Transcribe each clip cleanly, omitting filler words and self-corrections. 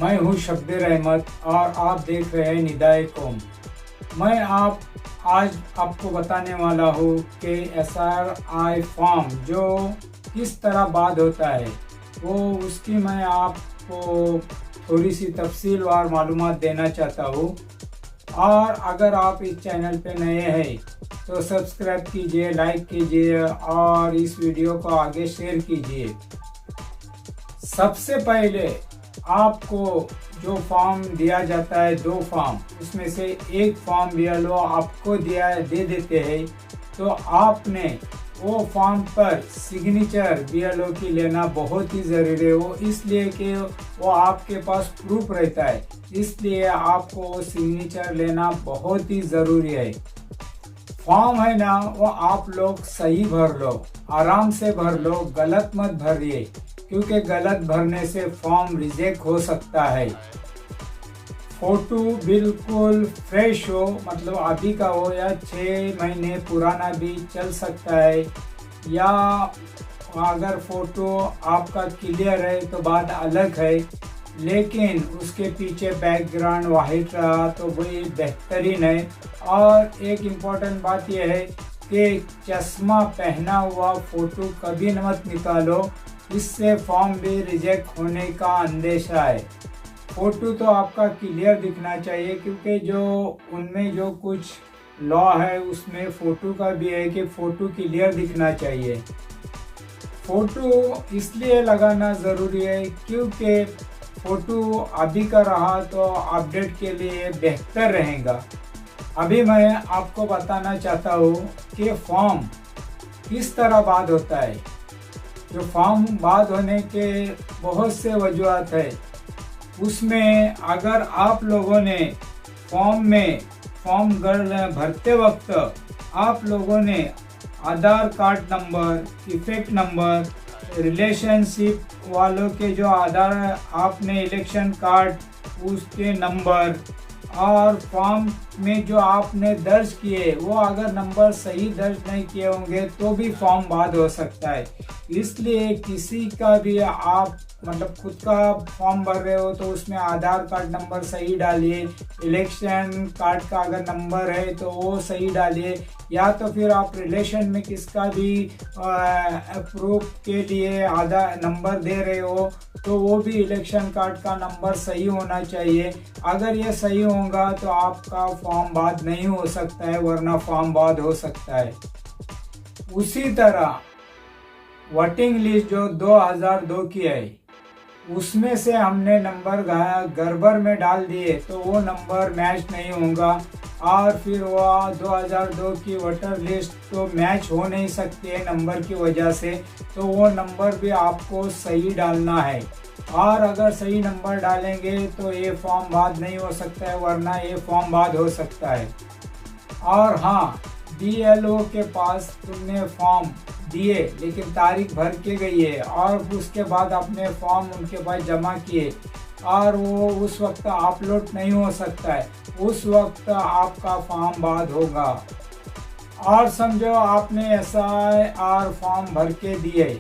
मैं हूं शब्बीर अहमद और आप देख रहे हैं निदाए कौम। मैं आज आपको बताने वाला हूं कि SRI फॉर्म जो किस तरह बाद होता है उसकी मैं आपको थोड़ी सी तफसीलवार मालूमात देना चाहता हूं। और अगर आप इस चैनल पे नए हैं तो सब्सक्राइब कीजिए, लाइक कीजिए और इस वीडियो को आगे शेयर कीजिए। सबसे पहले आपको जो फॉर्म दिया जाता है, 2 फॉर्म, उसमें से एक फॉर्म BLO आपको दे देते हैं, तो आपने वो फॉर्म पर सिग्नेचर BLO की लेना बहुत ही ज़रूरी है। वो इसलिए कि वो आपके पास प्रूफ रहता है, इसलिए आपको वो सिग्नेचर लेना बहुत ही ज़रूरी है। फॉर्म है ना, वो आप लोग सही भर लो, आराम से भर लो, गलत मत भरिए, क्योंकि गलत भरने से फॉर्म रिजेक्ट हो सकता है। फोटो बिल्कुल फ्रेश हो, मतलब अभी का हो या 6 महीने पुराना भी चल सकता है, या अगर फोटो आपका क्लियर है तो बात अलग है, लेकिन उसके पीछे बैकग्राउंड वाइट रहा तो वही बेहतरीन है। और एक इम्पॉर्टेंट बात यह है कि चश्मा पहना हुआ फोटो कभी मत निकालो, इससे फॉर्म भी रिजेक्ट होने का अंदेशा है। फ़ोटो तो आपका क्लियर दिखना चाहिए, क्योंकि जो उनमें जो कुछ लॉ है उसमें फ़ोटो का भी है कि फ़ोटो क्लियर दिखना चाहिए। फ़ोटो इसलिए लगाना ज़रूरी है क्योंकि फ़ोटो अभी का रहा तो अपडेट के लिए बेहतर रहेगा। अभी मैं आपको बताना चाहता हूँ कि फॉर्म किस तरह बाद होता है। जो फॉर्म बाद होने के बहुत से वजूहत है, उसमें अगर आप लोगों ने फॉर्म भरते वक्त आप लोगों ने Aadhaar card number, effect number, relationship वालों के जो आधार, आपने इलेक्शन कार्ड उसके नंबर, और फॉर्म में जो आपने दर्ज किए वो अगर नंबर सही दर्ज नहीं किए होंगे तो भी फॉर्म बाद हो सकता है। इसलिए किसी का भी आप मतलब खुद का फॉर्म भर रहे हो तो उसमें आधार कार्ड नंबर सही डालिए, इलेक्शन कार्ड का अगर नंबर है तो वो सही डालिए, या तो फिर आप रिलेशन में किसका भी प्रूफ के लिए आधार नंबर दे रहे हो तो वो भी इलेक्शन कार्ड का नंबर सही होना चाहिए। अगर ये सही होगा तो आपका फॉर्म बाद नहीं हो सकता है, वरना फॉर्म बाद हो सकता है। उसी तरह वोटिंग लिस्ट जो 2002 की है, उसमें से हमने नंबर गड़बड़ में डाल दिए तो वो नंबर मैच नहीं होगा, और फिर वो 2002 की वोटर लिस्ट तो मैच हो नहीं सकती है नंबर की वजह से, तो वो नंबर भी आपको सही डालना है। और अगर सही नंबर डालेंगे तो ये फॉर्म बाद नहीं हो सकता है, वरना ये फॉर्म बाद हो सकता है। और हाँ, BLO के पास तुमने फॉर्म दिए लेकिन तारीख भर के गई है और उसके बाद अपने फॉर्म उनके पास जमा किए और वो उस वक्त अपलोड नहीं हो सकता है, उस वक्त आपका फॉर्म बाद होगा। और समझो आपने SIR फॉर्म भर के दिए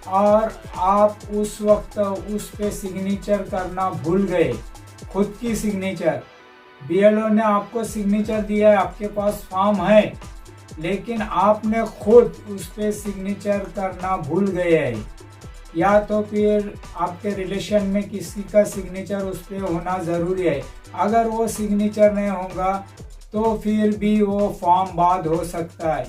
और आप उस वक्त उस पे सिग्नेचर करना भूल गए, खुद की सिग्नेचर। BLO ने आपको सिग्नेचर दिया है, आपके पास फॉर्म है, लेकिन आपने खुद उस पे सिग्नेचर करना भूल गए हैं, या तो फिर आपके रिलेशन में किसी का सिग्नेचर उस पे होना ज़रूरी है। अगर वो सिग्नेचर नहीं होगा तो फिर भी वो फॉर्म बाद हो सकता है।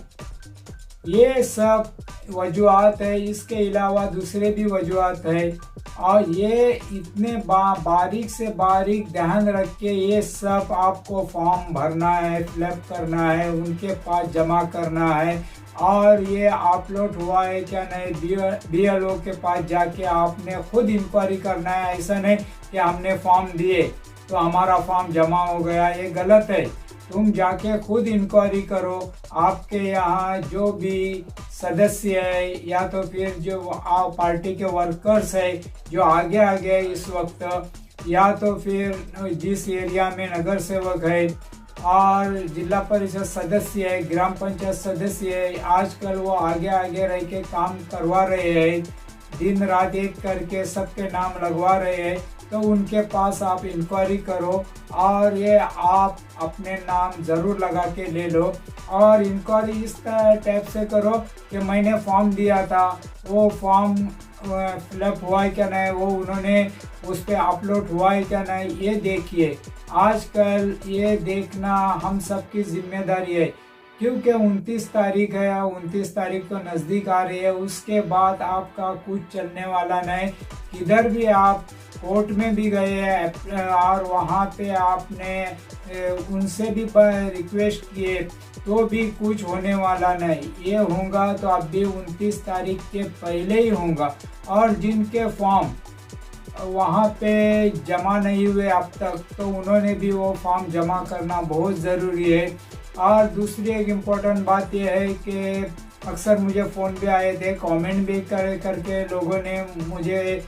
ये सब वजूहत है, इसके अलावा दूसरे भी वजूहत है, और ये इतने बारीक से बारीक ध्यान रख के ये सब आपको फॉर्म भरना है, फिलअप करना है, उनके पास जमा करना है। और ये अपलोड हुआ है क्या नहीं, BLO के पास जाके आपने खुद इंक्वायरी करना है। ऐसा नहीं कि हमने फॉर्म दिए तो हमारा फॉर्म जमा हो गया, ये गलत है। तुम जाके खुद इंक्वायरी करो, आपके यहाँ जो भी सदस्य है या तो फिर जो पार्टी के वर्कर्स है जो आगे इस वक्त, या तो फिर जिस एरिया में नगर सेवक है और जिला परिषद सदस्य है, ग्राम पंचायत सदस्य है, आजकल वो आगे रह के काम करवा रहे हैं, दिन रात एक करके सबके नाम लगवा रहे हैं। तो उनके पास आप इंक्वायरी करो और ये आप अपने नाम ज़रूर लगा के ले लो। और इंक्वायरी इस टाइप से करो कि मैंने फॉर्म दिया था, वो फॉर्म फिलअप हुआ है क्या नहीं, वो उन्होंने उस पर अपलोड हुआ है क्या नहीं, ये देखिए। आजकल ये देखना हम सबकी जिम्मेदारी है, क्योंकि 29 तारीख है, 29 तारीख तो नज़दीक आ रही है। उसके बाद आपका कुछ चलने वाला नहीं। किधर भी आप कोर्ट में भी गए हैं और वहाँ पे आपने उनसे भी रिक्वेस्ट किए तो भी कुछ होने वाला नहीं। ये होगा तो अभी 29 तारीख के पहले ही होगा। और जिनके फॉर्म वहाँ पे जमा नहीं हुए अब तक, तो उन्होंने भी वो फॉर्म जमा करना बहुत ज़रूरी है। और दूसरी एक इम्पोर्टेंट बात यह है कि अक्सर मुझे फ़ोन पे आए थे, कमेंट भी करके लोगों ने मुझे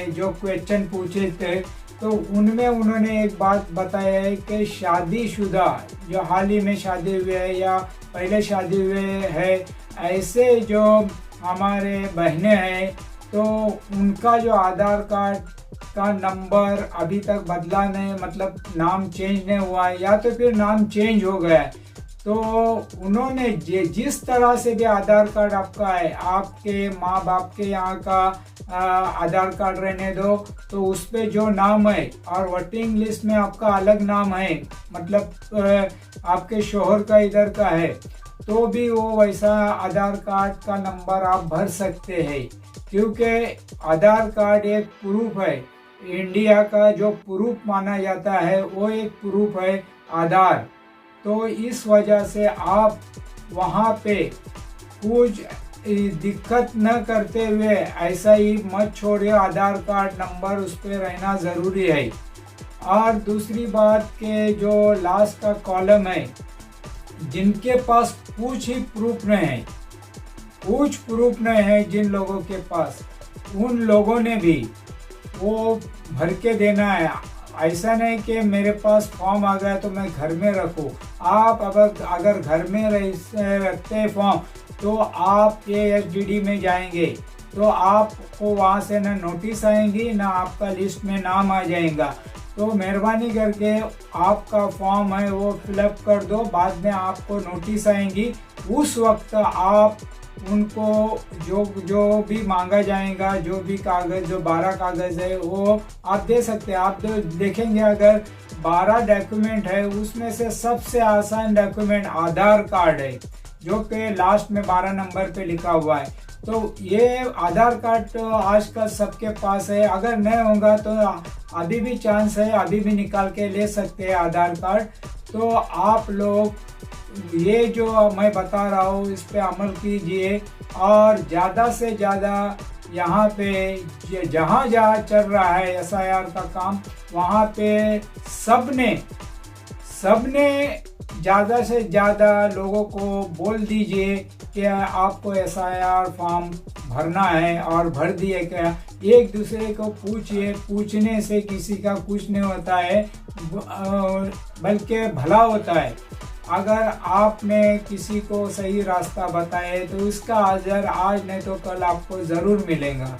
जो क्वेश्चन पूछे थे, तो उनमें उन्होंने एक बात बताया है कि शादीशुदा जो हाल ही में शादी हुए है या पहले शादी हुए है, ऐसे जो हमारे बहनें हैं, तो उनका जो आधार कार्ड का नंबर अभी तक बदला नहीं, मतलब नाम चेंज नहीं हुआ है या तो फिर नाम चेंज हो गया है, तो उन्होंने जिस तरह से भी आधार कार्ड आपका है, आपके माँ बाप के यहाँ का आधार कार्ड रहने दो, तो उस पे जो नाम है और वोटिंग लिस्ट में आपका अलग नाम है, मतलब आपके शोहर का इधर का है, तो भी वो वैसा आधार कार्ड का नंबर आप भर सकते हैं। क्योंकि आधार कार्ड एक प्रूफ है, इंडिया का जो प्रूफ माना जाता है वो एक प्रूफ है आधार। तो इस वजह से आप वहाँ पे कुछ दिक्कत न करते हुए ऐसा ही मत छोड़िए, आधार कार्ड नंबर उस पर रहना ज़रूरी है। और दूसरी बात के जो लास्ट का कॉलम है, जिनके पास कुछ ही प्रूफ नहीं है, कुछ प्रूफ नहीं है जिन लोगों के पास, उन लोगों ने भी वो भर के देना है। ऐसा नहीं कि मेरे पास फॉर्म आ गया तो मैं घर में रखूँ। आप अगर घर में रखते हैं फॉर्म, तो आप ASDD में जाएंगे तो आपको वहाँ से ना नोटिस आएंगी ना आपका लिस्ट में नाम आ जाएगा। तो मेहरबानी करके आपका फॉर्म है वो फिलअप कर दो, बाद में आपको नोटिस आएंगी, उस वक्त आप उनको जो भी मांगा जाएगा, जो भी कागज़, जो 12 कागज़ है वो आप दे सकते हैं। आप देखेंगे अगर 12 डॉक्यूमेंट है, उसमें से सबसे आसान डॉक्यूमेंट आधार कार्ड है, जो कि लास्ट में 12 नंबर पे लिखा हुआ है। तो ये आधार कार्ड तो आजकल सबके पास है, अगर नहीं होगा तो अभी भी चांस है, अभी भी निकाल के ले सकते हैं आधार कार्ड। तो आप लोग ये जो मैं बता रहा हूँ इस पे अमल कीजिए, और ज़्यादा से ज़्यादा यहाँ पे जहाँ चल रहा है SIR का काम, वहाँ पे सबने ज़्यादा से ज़्यादा लोगों को बोल दीजिए कि आपको SIR फॉर्म भरना है और भर दिए क्या। एक दूसरे को पूछिए, पूछने से किसी का कुछ नहीं होता है, बल्कि भला होता है। अगर आपने किसी को सही रास्ता बताए तो उसका अजर आज नहीं तो कल आपको ज़रूर मिलेगा।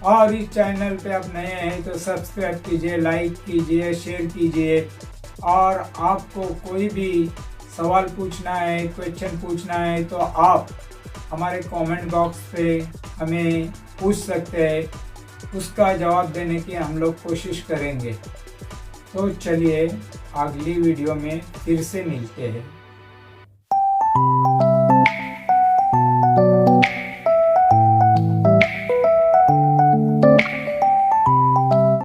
और इस चैनल पे आप नए हैं तो सब्सक्राइब कीजिए, लाइक कीजिए, शेयर कीजिए। और आपको कोई भी सवाल पूछना है, क्वेश्चन पूछना है, तो आप हमारे कमेंट बॉक्स पे हमें पूछ सकते हैं, उसका जवाब देने की हम लोग कोशिश करेंगे। तो चलिए अगली वीडियो में फिर से मिलते हैं।